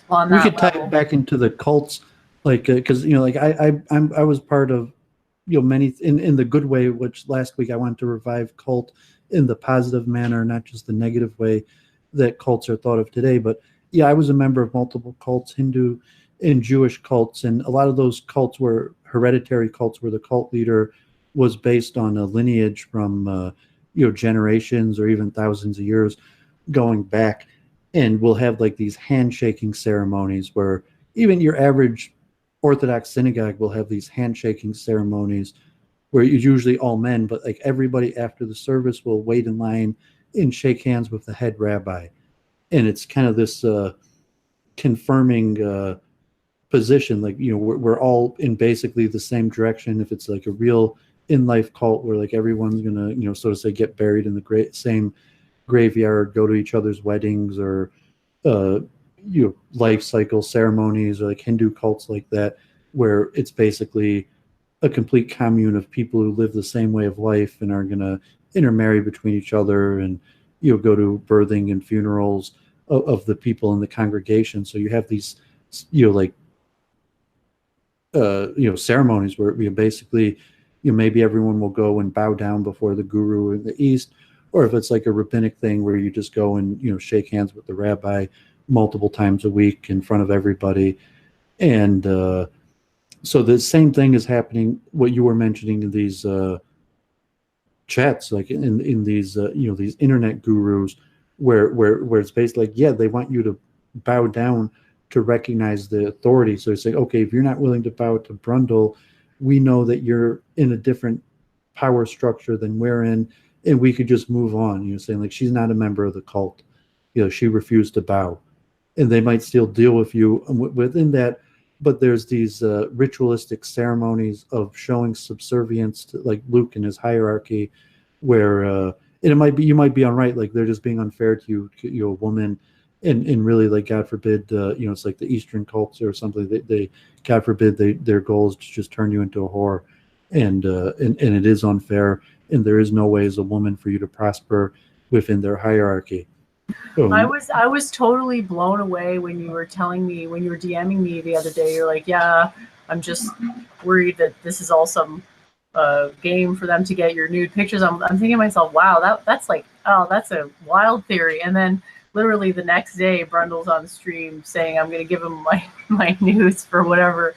on We that could tie it level. back into the cults, like because like I was part of many in the good way. Which last week I wanted to revive cult in the positive manner, not just the negative way that cults are thought of today. But yeah, I was a member of multiple cults, Hindu and Jewish cults, and a lot of those cults were hereditary cults, where the cult leader was based on a lineage from generations or even thousands of years going back, and we'll have like these handshaking ceremonies where even your average Orthodox synagogue will have these handshaking ceremonies where it's usually all men, but like everybody after the service will wait in line and shake hands with the head rabbi. And it's kind of this confirming position, like, we're all in basically the same direction. If it's like a real in life cult where like everyone's gonna, so to say, get buried in the same graveyard, go to each other's weddings, or uh, life cycle ceremonies, or like Hindu cults like that, where it's basically a complete commune of people who live the same way of life and are gonna intermarry between each other, and go to birthing and funerals of the people in the congregation. So you have these like ceremonies where basically maybe everyone will go and bow down before the guru in the east, or if it's like a rabbinic thing where you just go and shake hands with the rabbi multiple times a week in front of everybody. And so the same thing is happening, what you were mentioning in these chats, like in these these internet gurus, where it's basically like, yeah, they want you to bow down to recognize the authority. So it's like, okay, if you're not willing to bow to Brundle, we know that you're in a different power structure than we're in, and we could just move on. Saying like, she's not a member of the cult, she refused to bow, and they might still deal with you within that. But there's these ritualistic ceremonies of showing subservience to, like Luke and his hierarchy, where and it might be, you might be on right, like they're just being unfair to you, a woman, and really, like, God forbid, it's like the Eastern cults or something. They God forbid, their goal is to just turn you into a whore, and it is unfair, and there is no way as a woman for you to prosper within their hierarchy. Um, I was totally blown away when you were telling me, when you were DMing me the other day. You're like, yeah, I'm just worried that this is all some game for them to get your nude pictures. I'm thinking to myself, wow, that's like, oh, that's a wild theory. And then literally the next day, Brundle's on the stream saying I'm going to give him my nudes for whatever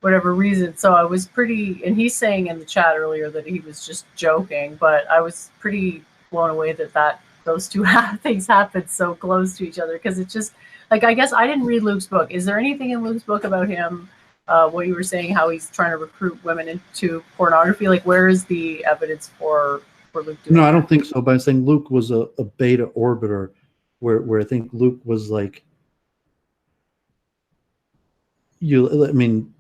reason. So I was pretty, and he's saying in the chat earlier that he was just joking, but I was pretty blown away that those two things happened so close to each other, because it's just like, I guess I didn't read Luke's book. Is there anything in Luke's book about him? What you were saying, how he's trying to recruit women into pornography? Like, where is the evidence for Luke doing no, I that? don't think so. But I'm saying Luke was a beta orbiter, where I think Luke was like, I mean,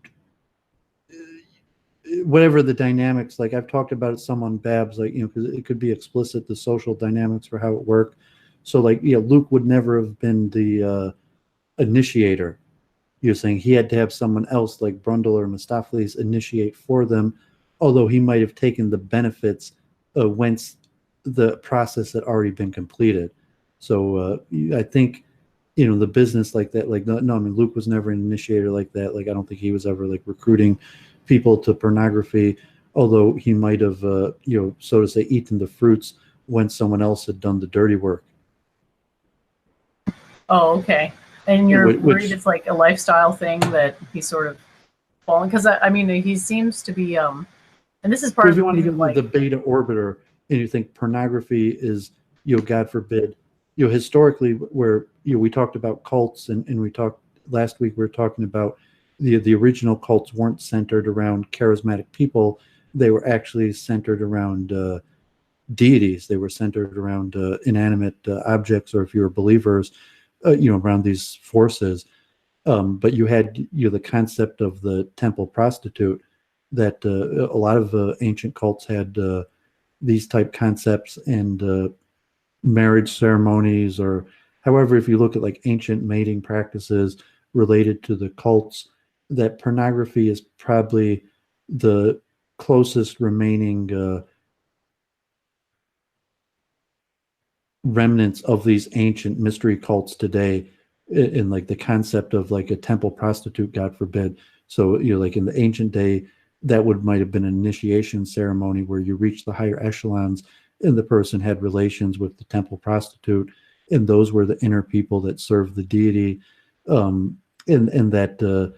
whatever the dynamics, like I've talked about it some on Babs, like, because it could be explicit, the social dynamics for how it worked. So like, yeah, Luke would never have been the initiator. You're saying he had to have someone else like Brundle or Mistopheles initiate for them, although he might have taken the benefits whence the process had already been completed. So I think, the business like that, like, no, I mean, Luke was never an initiator like that. Like, I don't think he was ever like recruiting people to pornography, although he might have, so to say, eaten the fruits when someone else had done the dirty work. Oh, okay. And you're worried Which, it's like a lifestyle thing that he's sort of falling, because I mean, he seems to be and this is part but of if the you want to reason, get the like, beta orbiter, and you think pornography is, God forbid, historically, where, we talked about cults, and we talked last week, we were talking about the original cults weren't centered around charismatic people. They were actually centered around deities. They were centered around inanimate objects, or if you were believers, around these forces. But you had, the concept of the temple prostitute, that a lot of ancient cults had these type concepts, and marriage ceremonies, or however, if you look at like ancient mating practices related to the cults, that pornography is probably the closest remaining remnants of these ancient mystery cults today, in like the concept of like a temple prostitute, God forbid. So, like in the ancient day, that might have been an initiation ceremony where you reach the higher echelons and the person had relations with the temple prostitute. And those were the inner people that served the deity. And that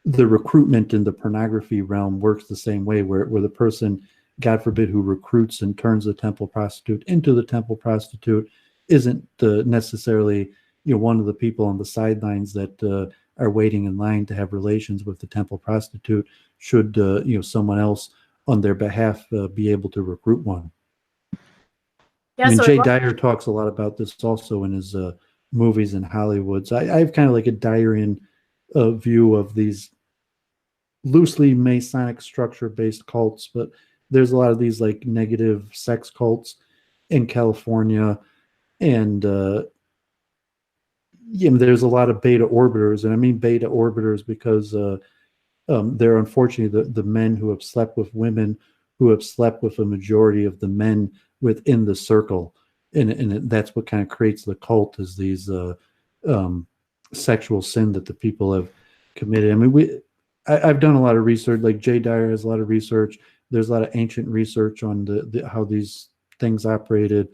the recruitment in the pornography realm works the same way, where the person, God forbid, who recruits and turns the temple prostitute into the temple prostitute isn't necessarily one of the people on the sidelines that are waiting in line to have relations with the temple prostitute, should someone else on their behalf be able to recruit one. Yeah, I mean, so Jay Dyer talks a lot about this also in his movies in Hollywood. So I have kind of like a Dyerian view of these loosely Masonic structure-based cults, but there's a lot of these like negative sex cults in California, and there's a lot of beta orbiters, and I mean beta orbiters because they're unfortunately the men who have slept with women who have slept with a majority of the men within the circle, and that's what kind of creates the cult, is these sexual sin that the people have committed. I mean, I've done a lot of research. Like Jay Dyer has a lot of research. There's a lot of ancient research on how these things operated.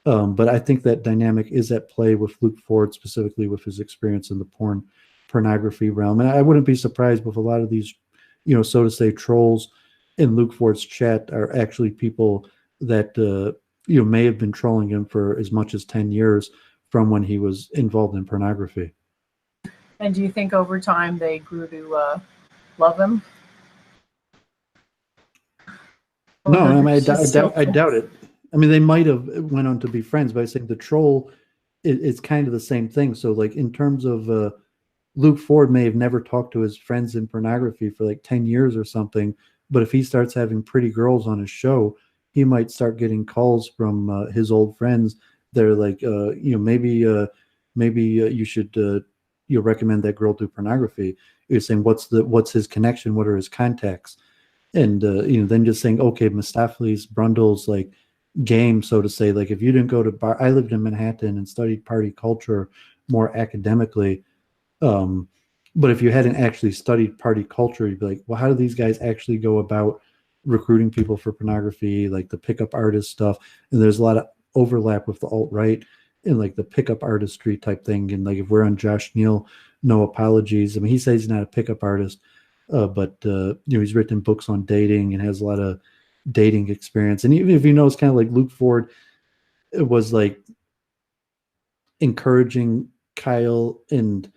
But I think that dynamic is at play with Luke Ford, specifically with his experience in the pornography realm. And I wouldn't be surprised if a lot of these, so to say, trolls in Luke Ford's chat are actually people that, may have been trolling him for as much as 10 years from when he was involved in pornography. And do you think over time they grew to love him? No, I mean, I doubt it. I mean, they might have went on to be friends, but I think the troll is kind of the same thing. So, like, in terms of Luke Ford may have never talked to his friends in pornography for like 10 years or something, but if he starts having pretty girls on his show, he might start getting calls from his old friends. They're like, maybe you should recommend that girl do pornography. You're saying, what's his connection? What are his contacts? And then just saying, okay, Mistopheles Brundle's like game, so to say, like if you didn't go to bar, I lived in Manhattan and studied party culture more academically, but if you hadn't actually studied party culture, you'd be like, well, how do these guys actually go about recruiting people for pornography, like the pickup artist stuff? And there's a lot of overlap with the alt-right and like the pickup artistry type thing. And like if we're on Josh Neal, no apologies. I mean, he says he's not a pickup artist, but he's written books on dating and has a lot of dating experience. And even if it's kind of like Luke Ford, it was like encouraging Kyle and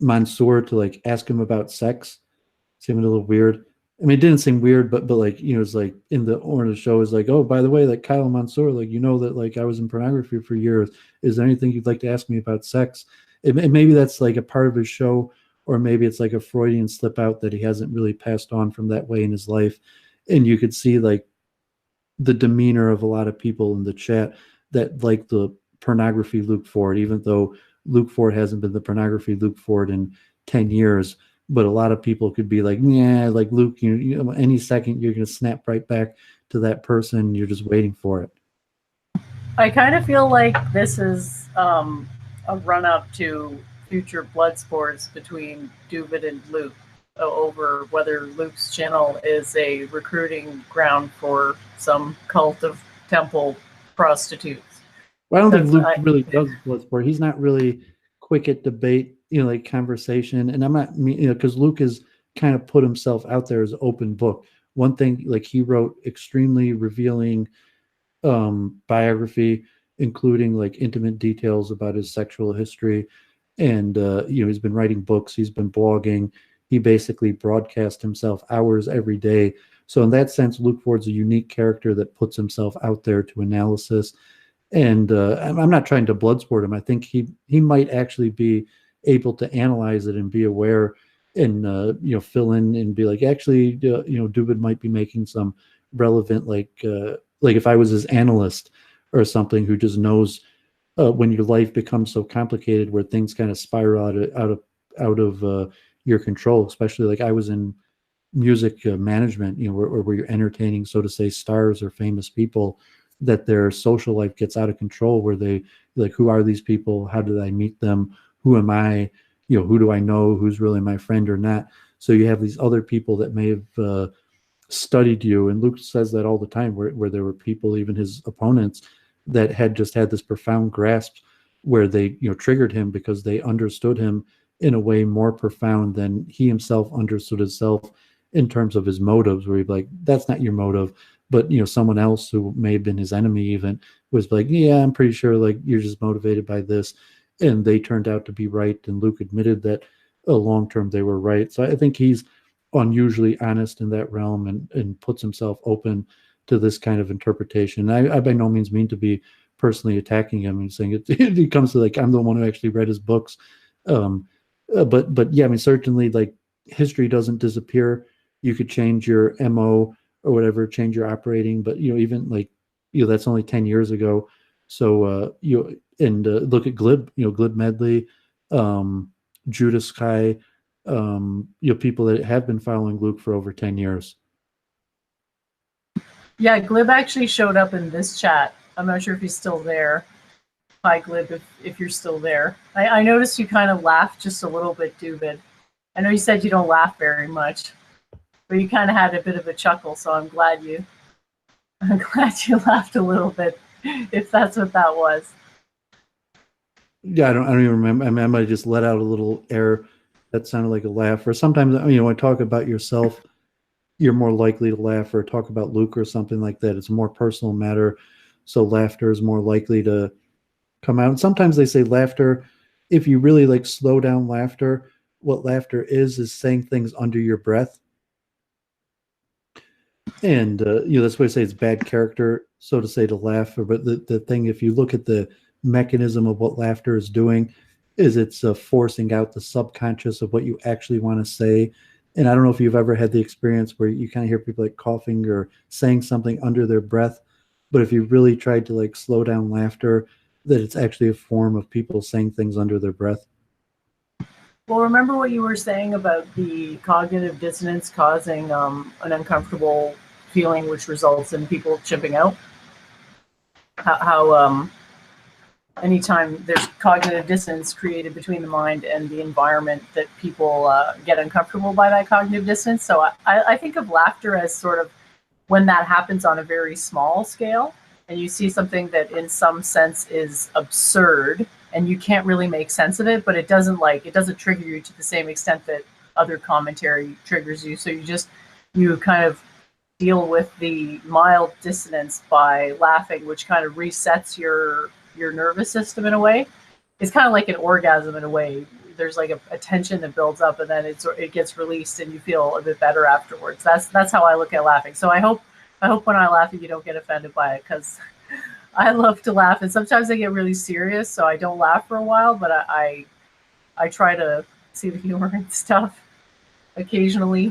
Mansoor to like ask him about sex. Seemed a little weird. I mean, it didn't seem weird, but like, it's like in the show is like, oh, by the way, like Kyle and Mansoor, like, that like I was in pornography for years. Is there anything you'd like to ask me about sex? Maybe that's like a part of his show, or maybe it's like a Freudian slip out that he hasn't really passed on from that way in his life. And you could see like the demeanor of a lot of people in the chat that like the pornography Luke Ford, even though Luke Ford hasn't been the pornography Luke Ford in 10 years. But a lot of people could be like, yeah, like Luke, any second you're going to snap right back to that person. You're just waiting for it. I kind of feel like this is a run-up to future blood sports between Doooovid and Luke over whether Luke's channel is a recruiting ground for some cult of temple prostitutes. Well, I don't think Luke really does blood sport. He's not really quick at debate, like conversation. And I'm not, because Luke has kind of put himself out there as an open book. One thing, like he wrote extremely revealing biography, including like intimate details about his sexual history. And, he's been writing books, he's been blogging. He basically broadcasts himself hours every day. So in that sense, Luke Ford's a unique character that puts himself out there to analysis. And I'm not trying to bloodsport him. I think he might actually be able to analyze it and be aware and fill in and be like, actually, Doooovid might be making some relevant, like if I was his analyst or something who just knows when your life becomes so complicated where things kind of spiral out of your control, especially like I was in music management, where you're entertaining, so to say, stars or famous people, that their social life gets out of control, where they like, who are these people? How did I meet them? Who am I? Who do I know? Who's really my friend or not? So you have these other people that may have studied you, and Luke says that all the time, where there were people, even his opponents, that had just had this profound grasp, where they triggered him because they understood him in a way more profound than he himself understood himself, in terms of his motives, where he'd be like, that's not your motive. But someone else who may have been his enemy even was like, yeah, I'm pretty sure, like, you're just motivated by this. And they turned out to be right, and Luke admitted that long term they were right. So I think he's unusually honest in that realm, and puts himself open to this kind of interpretation. I by no means mean to be personally attacking him and saying it comes to, like, I'm the one who actually read his books. But yeah, I mean, certainly, like, history doesn't disappear. You could change your MO or whatever, change your operating, but even, like, that's only 10 years ago. So look at Glib Medley, Judas Kai, people that have been following Luke for over 10 years. Yeah, Glib actually showed up in this chat. I'm not sure if he's still there. Hi, Glib, if you're still there. I noticed you kind of laughed just a little bit, Doovid. I know you said you don't laugh very much, but you kind of had a bit of a chuckle, so I'm glad you laughed a little bit, if that's what that was. Yeah, I don't even remember. I mean, I might have just let out a little air that sounded like a laugh. Or sometimes, when I talk about yourself, you're more likely to laugh, or talk about Luke or something like that. It's a more personal matter, so laughter is more likely to come out. And sometimes they say laughter, if you really, like, slow down laughter, what laughter is saying things under your breath. And that's why I say it's bad character, so to say, to laugh. But the thing, if you look at the mechanism of what laughter is doing, is it's forcing out the subconscious of what you actually want to say. And I don't know if you've ever had the experience where you kind of hear people, like, coughing or saying something under their breath, but if you really tried to, like, slow down laughter, that it's actually a form of people saying things under their breath. Well, remember what you were saying about the cognitive dissonance causing an uncomfortable feeling, which results in people chipping out? How anytime there's cognitive dissonance created between the mind and the environment, that people get uncomfortable by that cognitive dissonance. So I think of laughter as sort of when that happens on a very small scale, and you see something that in some sense is absurd, and you can't really make sense of it, but it doesn't trigger you to the same extent that other commentary triggers you. So you kind of deal with the mild dissonance by laughing, which kind of resets your nervous system in a way. It's kind of like an orgasm in a way. There's like a tension that builds up, and then it gets released, and you feel a bit better afterwards. That's how I look at laughing. So I hope when I laugh, you don't get offended by it, because I love to laugh, and sometimes I get really serious, so I don't laugh for a while. But I try to see the humor and stuff occasionally.